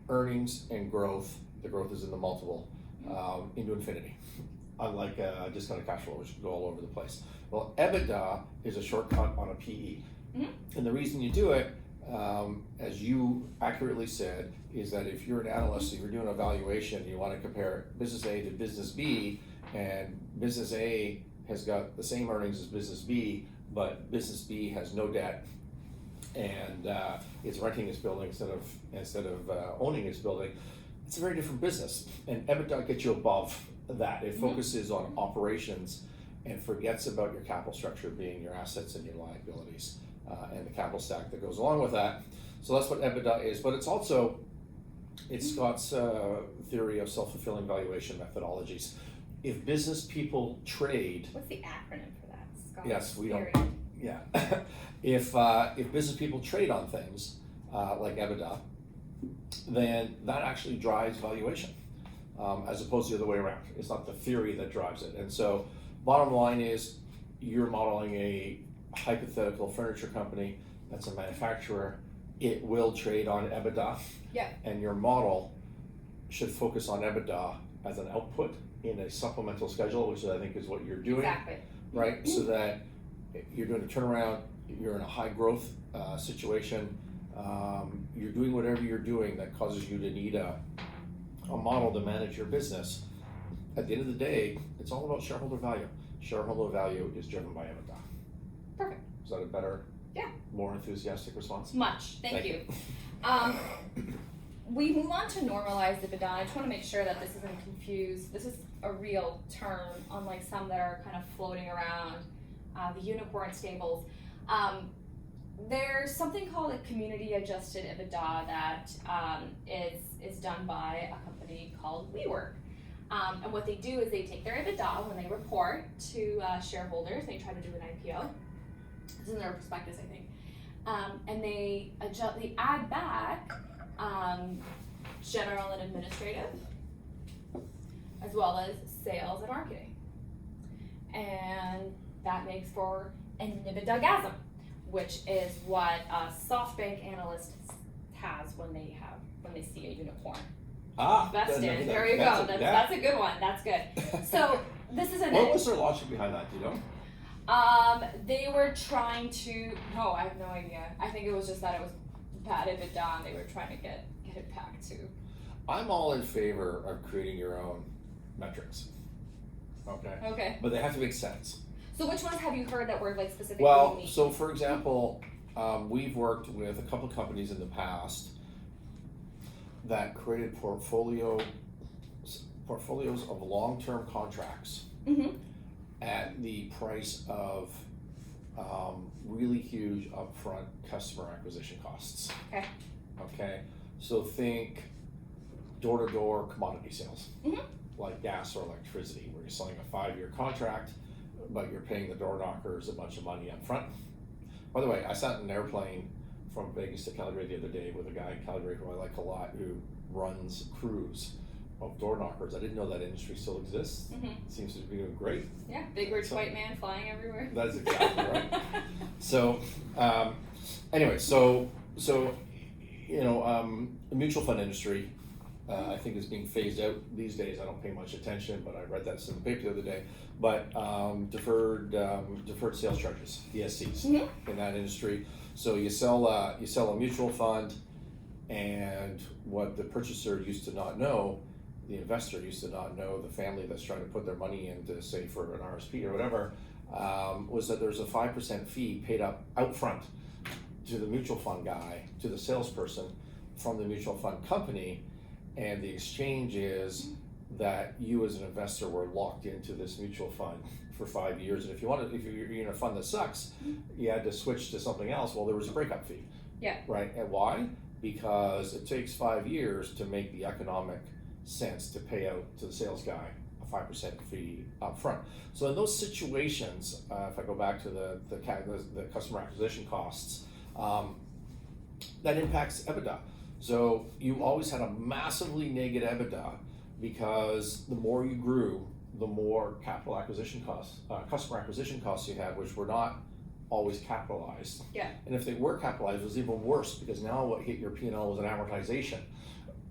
earnings and growth. The growth is in the multiple into infinity, unlike discounted cash flow, which can go all over the place. Well, EBITDA is a shortcut on a PE, and the reason you do it, as you accurately said, is that if you're an analyst and you're doing a valuation, you want to compare business A to business B, and business A has got the same earnings as business B, but business B has no debt, and it's renting its building instead of owning its building. It's a very different business, and EBITDA gets you above that. It focuses on operations and forgets about your capital structure being your assets and your liabilities, and the capital stack that goes along with that. So that's what EBITDA is, but it's Scott's theory of self-fulfilling valuation methodologies. If business people trade, What's the acronym for that, Scott? yes, we don't. Theory. Yeah, if business people trade on things like EBITDA, then that actually drives valuation, as opposed to the other way around. It's not the theory that drives it. And so, bottom line is, you're modeling a hypothetical furniture company that's a manufacturer. It will trade on EBITDA, and your model should focus on EBITDA as an output in a supplemental schedule, which I think is what you're doing. Exactly. Right, so that you're doing a turnaround, you're in a high growth situation, you're doing whatever you're doing that causes you to need a model to manage your business. At the end of the day, it's all about shareholder value. Shareholder value is driven by EBITDA. Perfect. Is that a better, more enthusiastic response? Much. Thank you. We move on to normalized EBITDA. I just want to make sure that this isn't confused. This is a real term, unlike some that are kind of floating around the unicorn stables. There's something called a community adjusted EBITDA that is done by a company called WeWork. And what they do is they take their EBITDA when they report to shareholders. They try to do an IPO. This is in their prospectus, I think. And they add back general and administrative, as well as sales and marketing. And that makes for an EBITDA-gasm, which is what a SoftBank analyst has when they see a unicorn. Invest in. There you go. That's a good one. That's good. So this is What was their logic behind that? Do you know? They were trying to. No, I have no idea. I think it was just that it was bad EBITDA, and they were trying to get it back to. I'm all in favor of creating your own metrics. Okay. Okay. But they have to make sense. So which ones have you heard that were like specifically Well, unique? so for example, we've worked with a couple of companies in the past that created portfolios of long-term contracts Mm-hmm. at the price of really huge upfront customer acquisition costs. Okay. Okay, so think door-to-door commodity sales, Mm-hmm. like gas or electricity, where you're selling a 5-year contract, but you're paying the door knockers a bunch of money up front. By the way, I sat in an airplane from Vegas to Calgary the other day with a guy in Calgary who I like a lot, who runs crews of door knockers. I didn't know that industry still exists. Mm-hmm. It seems to be doing great. Yeah, big rich So- white man flying everywhere. That's exactly right. So, anyway, so the mutual fund industry, I think is being phased out these days. I don't pay much attention, but I read that in the paper the other day. But deferred sales charges, DSCs, Mm-hmm. in that industry. So you sell a mutual fund, and what the purchaser used to not know, the investor used to not know, the family that's trying to put their money into, say, for an RSP or whatever, was that there's a 5% fee paid up front to the mutual fund guy, to the salesperson from the mutual fund company, and the exchange is that you as an investor were locked into this mutual fund for 5 years, and if you're in a fund that sucks, you had to switch to something else. Well, there was a breakup fee. Yeah. Right, and why? Because it takes 5 years to make the economic sense to pay out to the sales guy a 5% fee up front. So in those situations, if I go back to the customer acquisition costs, that impacts EBITDA. So you always had a massively negative EBITDA because the more you grew, the more capital acquisition costs, customer acquisition costs you had, which were not always capitalized. Yeah. And if they were capitalized, it was even worse because now what hit your P&L was an amortization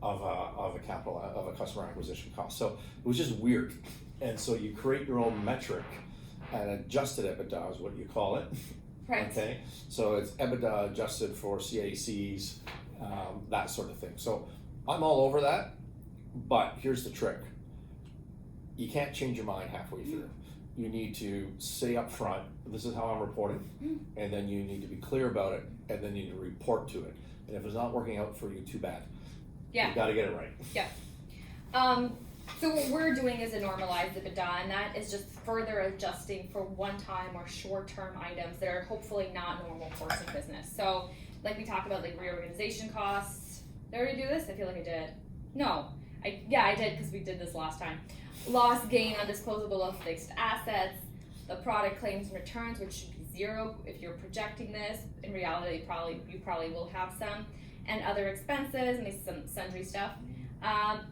of a customer acquisition cost. So it was just weird. And so you create your own metric, and adjusted EBITDA is what you call it. Right. Okay, so it's EBITDA adjusted for CACs, that sort of thing. So I'm all over that, but here's the trick. You can't change your mind halfway through. You need to say up front, this is how I'm reporting, and then you need to be clear about it, and then you need to report to it. And if it's not working out for you, too bad. Yeah. You gotta get it right. Yeah. So what we're doing is a normalized EBITDA, and that is just further adjusting for one-time or short-term items that are hopefully not normal course of business. So, like we talked about, like reorganization costs. Did I already do this? I feel like I did. No. I did because we did this last time. Loss, gain on disposable of fixed assets, the product claims and returns, which should be zero if you're projecting this. In reality, you probably will have some, and other expenses, maybe some sundry stuff.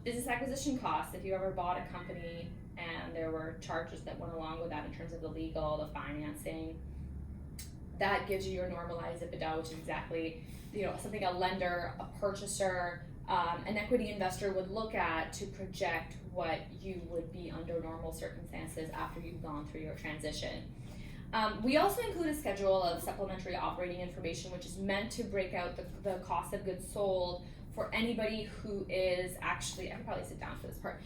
Business acquisition costs, if you ever bought a company and there were charges that went along with that in terms of the legal, the financing, that gives you your normalized EBITDA, which is exactly, something a lender, a purchaser, an equity investor would look at to project what you would be under normal circumstances after you've gone through your transition. We also include a schedule of supplementary operating information, which is meant to break out the cost of goods sold for anybody who is actually, I can probably sit down for this part,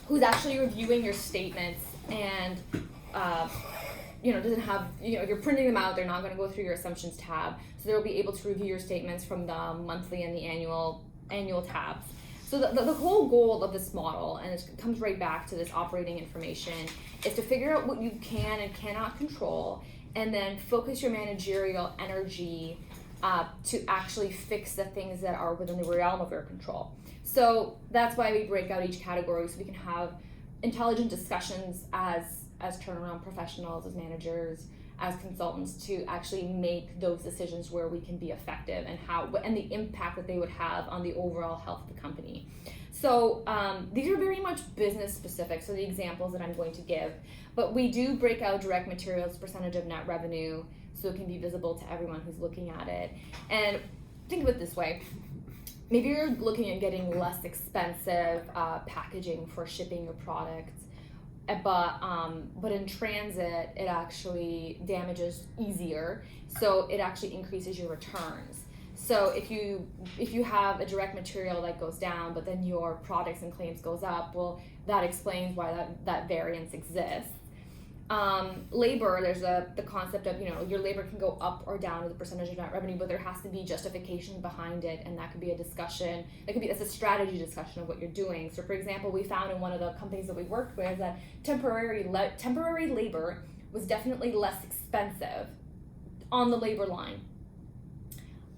who's actually reviewing your statements and, doesn't have, if you're printing them out, they're not going to go through your assumptions tab. So they'll be able to review your statements from the monthly and the annual tabs. So the whole goal of this model, and it comes right back to this operating information, is to figure out what you can and cannot control, and then focus your managerial energy to actually fix the things that are within the realm of your control. So that's why we break out each category, so we can have intelligent discussions as turnaround professionals, as managers, as consultants, to actually make those decisions where we can be effective and the impact that they would have on the overall health of the company. So these are very much business specific, so the examples that I'm going to give, but we do break out direct materials percentage of net revenue so it can be visible to everyone who's looking at it. And think of it this way. Maybe you're looking at getting less expensive packaging for shipping your products, but in transit it actually damages easier, so it actually increases your returns. So if you have a direct material that goes down, but then your products and claims goes up, well, that explains why that variance exists. Labor, there's the concept of, your labor can go up or down as a percentage of net revenue, but there has to be justification behind it, and that could be a discussion. That's a strategy discussion of what you're doing. So, for example, we found in one of the companies that we worked with that temporary labor was definitely less expensive on the labor line.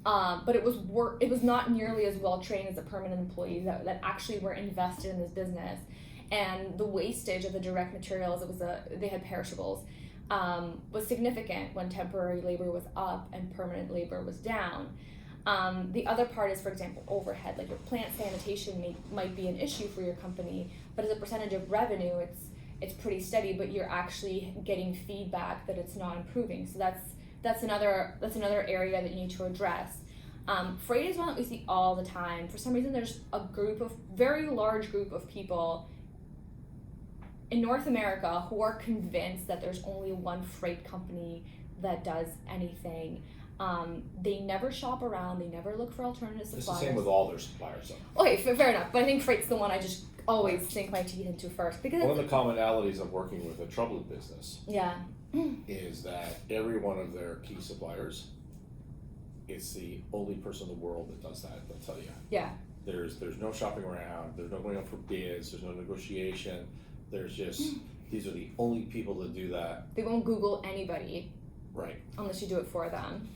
But it was not nearly as well trained as the permanent employees that actually were invested in this business. And the wastage of the direct materials, they had perishables, was significant when temporary labor was up and permanent labor was down. The other part is, for example, overhead. Like your plant sanitation might be an issue for your company, but as a percentage of revenue, it's pretty steady. But you're actually getting feedback that it's not improving. So that's another area that you need to address. Freight is one that we see all the time. For some reason, there's a very large group of people in North America who are convinced that there's only one freight company that does anything. They never shop around. They never look for alternative suppliers. It's the same with all their suppliers, though. Okay, fair enough. But I think freight's the one I just always sink my teeth into first. Because one of the commonalities of working with a troubled business is that every one of their key suppliers, it's the only person in the world that does that, they'll tell you. Yeah. There's no shopping around. There's no going out for bids. There's no negotiation. There's just, these are the only people that do that. They won't Google anybody. Right. Unless you do it for them.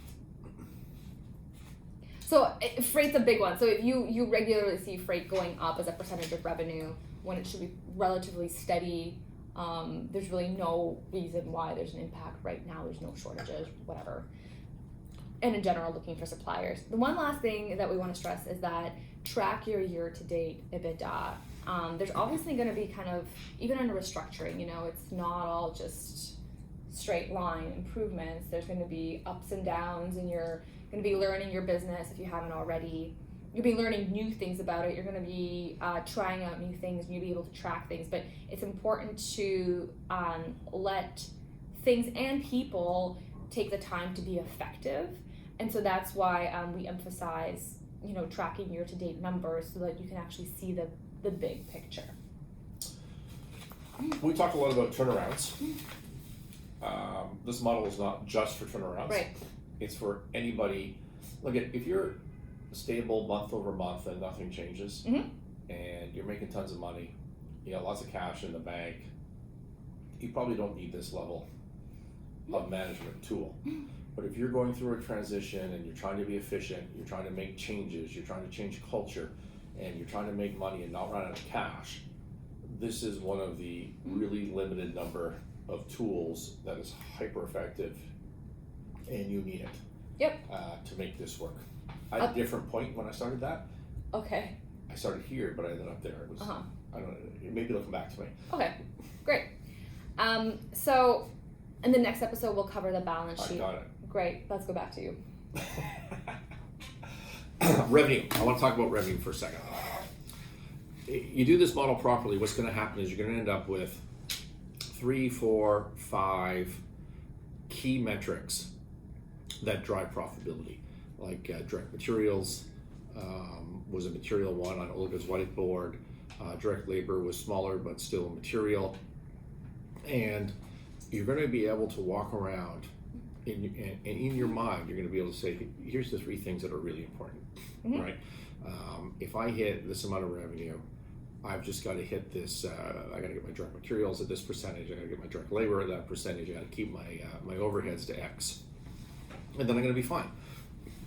So freight's a big one. So if you regularly see freight going up as a percentage of revenue when it should be relatively steady, there's really no reason why there's an impact right now. There's no shortages, whatever. And in general, looking for suppliers. The one last thing that we want to stress is that track your year-to-date EBITDA. There's obviously going to be kind of, even under restructuring, it's not all just straight line improvements. There's going to be ups and downs, and you're going to be learning your business if you haven't already. You'll be learning new things about it. You're going to be trying out new things, and you'll be able to track things. But it's important to let things and people take the time to be effective. And so that's why we emphasize, tracking year-to-date numbers so that you can actually see the big picture. We talked a lot about turnarounds. This model is not just for turnarounds. Right. It's for anybody. Look, if you're stable month over month and nothing changes, and you're making tons of money, you got lots of cash in the bank, you probably don't need this level of management tool. But if you're going through a transition and you're trying to be efficient, you're trying to make changes, you're trying to change culture, and you're trying to make money and not run out of cash, this is one of the really limited number of tools that is hyper effective, and you need it to make this work. I had a different point when I started that. Okay. I started here, but I ended up there. It was, I don't know, maybe it'll come back to me. Okay, great. So in the next episode, we'll cover the balance sheet. I got it. Great, let's go back to you. Revenue. I want to talk about revenue for a second. You do this model properly, what's going to happen is you're going to end up with 3, 4, 5 key metrics that drive profitability. Like direct materials was a material one on Olga's Whiteboard. Direct labor was smaller but still a material. And you're going to be able to walk around and in your mind, you're going to be able to say, here's the 3 things that are really important, right? If I hit this amount of revenue, I've just got to hit this, I got to get my direct materials at this percentage, I got to get my direct labor at that percentage, I got to keep my overheads to X, and then I'm going to be fine.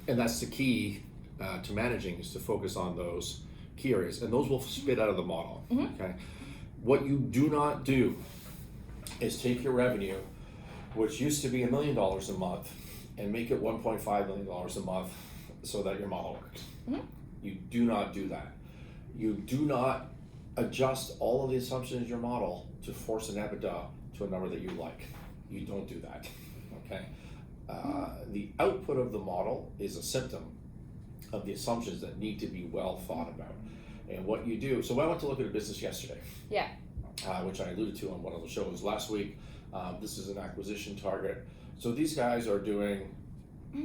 And that's the key to managing, is to focus on those key areas, and those will spit out of the model, okay? What you do not do is take your revenue, which used to be $1 million a month, and make it $1.5 million a month so that your model works. You do not do that. You do not adjust all of the assumptions in your model to force an EBITDA to a number that you like. You don't do that, okay? The output of the model is a symptom of the assumptions that need to be well thought about. And what you do, so I went to look at a business yesterday. Yeah. Which I alluded to on one of the shows last week. This is an acquisition target. So these guys are doing,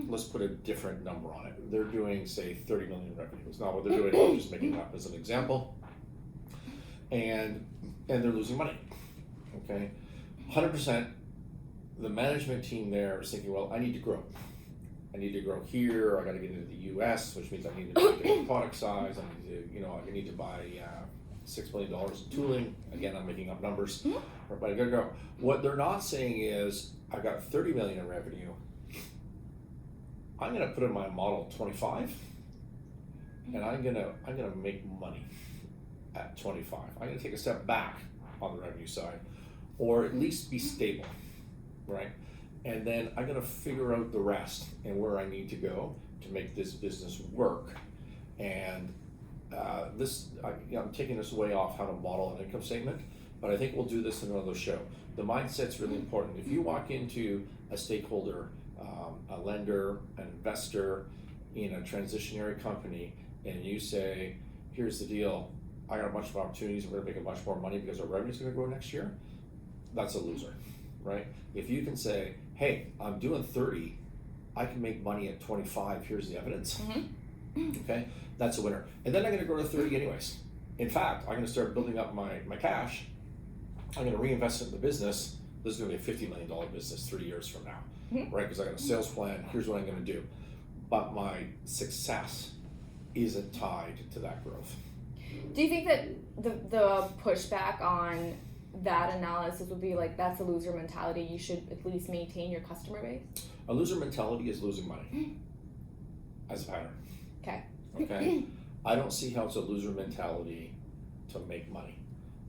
let's put a different number on it. They're doing, say, 30 million revenue. It's not what they're doing, I'm just making it up as an example. And they're losing money, okay? 100%, the management team there is thinking, well, I need to grow. I need to grow here. I got to get into the U.S., which means I need to get product size. I need to, I need to buy $6 million in tooling. Again, I'm making up numbers, but I got to grow. What they're not saying is, I've got 30 million in revenue. I'm going to put in my model 25, and I'm gonna make money at 25. I'm going to take a step back on the revenue side, or at least be stable, right? And then I'm going to figure out the rest and where I need to go to make this business work. And I'm taking this way off how to model an income statement, but I think we'll do this in another show. The mindset's really important. If you walk into a stakeholder, a lender, an investor in a transitionary company, and you say, here's the deal, I got a bunch of opportunities, we're going to make a bunch more money because our revenue's going to grow next year, that's a loser, right? If you can say, hey, I'm doing 30, I can make money at 25, here's the evidence, okay, that's a winner. And then I'm going to go to 30 anyways. In fact, I'm going to start building up my cash, I'm going to reinvest it in the business. This is going to be a $50 million business 3 years from now, right? Because I got a sales plan, here's what I'm going to do. But my success isn't tied to that growth. Do you think that the pushback on that analysis would be like, that's a loser mentality, you should at least maintain your customer base? A loser mentality is losing money as a pattern. Okay. I don't see how it's a loser mentality to make money,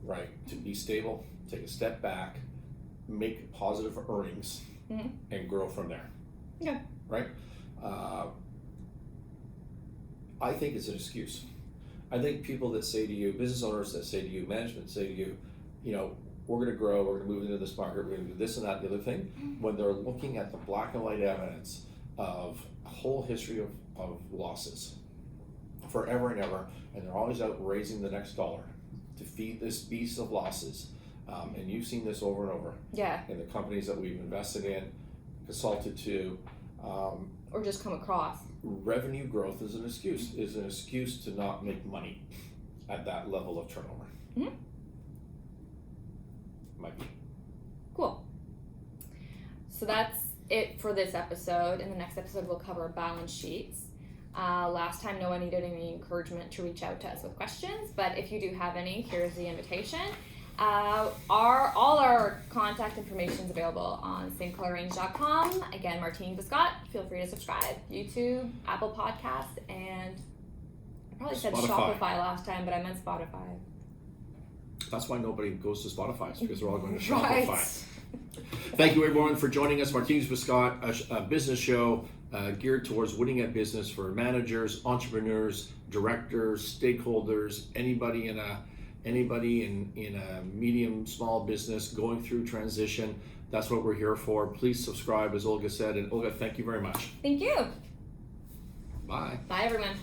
right? To be stable, take a step back, make positive earnings, and grow from there. Yeah. Right? I think it's an excuse. I think people that say to you, business owners that say to you, management say to you, we're going to grow, we're going to move into this market, we're going to do this and that, the other thing, when they're looking at the black and white evidence of a whole history of losses forever and ever, and they're always out raising the next dollar to feed this beast of losses. And you've seen this over and over. Yeah. In the companies that we've invested in, consulted to. Or just come across. Revenue growth is an excuse to not make money at that level of turnover. Might be. Cool. So that's it for this episode. In the next episode, we'll cover balance sheets. Last time, no one needed any encouragement to reach out to us with questions, but if you do have any, here's the invitation. All our contact information is available on sinclairrange.com. Again, Martine Biscott, feel free to subscribe. YouTube, Apple Podcasts, and I probably said Shopify last time, but I meant Spotify. That's why nobody goes to Spotify, it's because they're all going to Right. Shopify. Thank you everyone for joining us. Martine Biscott, a business show geared towards winning at business for managers, entrepreneurs, directors, stakeholders, anybody in a medium, small business going through transition. That's what we're here for. Please subscribe, as Olga said. And Olga, thank you very much. Thank you. Bye. Bye, everyone.